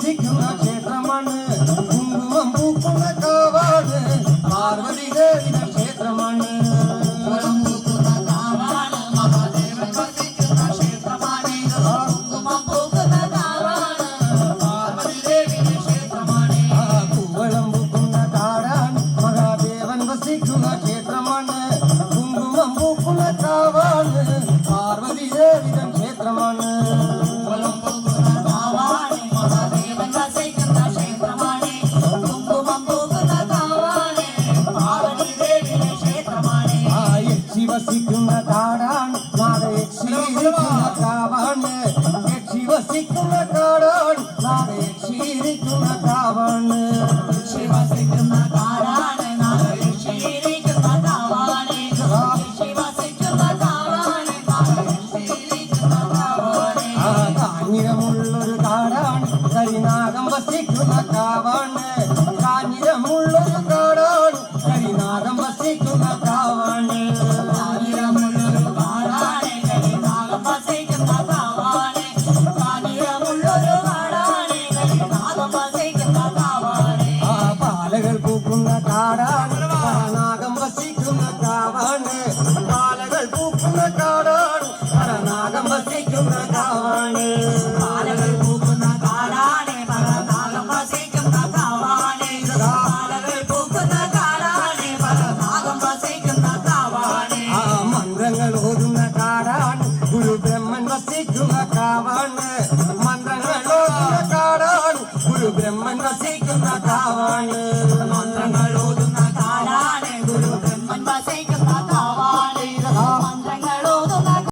വസിക്കുന്ന ക്ഷേത്രമാണ് കുങ്കുമം പൂക്കുന്ന കാവാണ് പാർവതി ദേവിയുടെ ക്ഷേത്രമാണ് പൂവളം പൂക്കുന്ന കാടാണ് മഹാദേവൻ വസിക്കുന്ന ക്ഷേത്രമാണ് കുങ്കുമം പൂക്കുന്ന കാവാണ് പാർവതി ദേവിയുടെ ക്ഷേത്രമാണ് വസിക്കുന്ന കാടാണ് നാടയക്ഷീരിക്കുന്ന കാവാണ് യക്ഷി വസിക്കുന്ന കാടാണ് നാടയക്ഷീരിക്കുന്ന കാവാണ് യക്ഷി വസിക്കുന്ന കാടാണ് നാടയക്ഷീരിക്കുന്ന കാവാണ് യക്ഷി വസിക്കുന്ന കാവാണ് നാടയക്ഷീരിക്കുന്ന കാവാണ് കാഞ്ഞിരമുള്ളൊരു കാടാണ് കരിനാഗം വസിക്കുന്ന കാവാണ് കാഞ്ഞിരമുള്ളൊരു കാടാണ് കരിനാഗം വസിക്കുന്ന കാവാണ് പാലകൾ പൂക്കുന്ന കാടാണ് കരനാഗം വസിക്കുന്ന കാവാണ് പാലകൾ പൂക്കുന്ന കാടാണ് കരനാഗം വസിക്കുന്ന കാവാണ് പാലകൾ പൂക്കുന്ന കാടാണ് കരനാഗം വസിക്കുന്ന കാവാണ് പാലകൾ പൂക്കുന്ന കാടാണ് കരനാഗം വസിക്കുന്ന കാവാണ് മന്ത്രങ്ങൾ ഓതുന്ന കാടാണ് ഗുരു ബ്രഹ്മൻ വസിക്കുന്ന കാവാണ് മന്ത്രങ്ങൾ ഓതുന്ന കാടാണ് ഗുരു ബ്രഹ്മൻ വസിക്കുന്ന കാവാണ്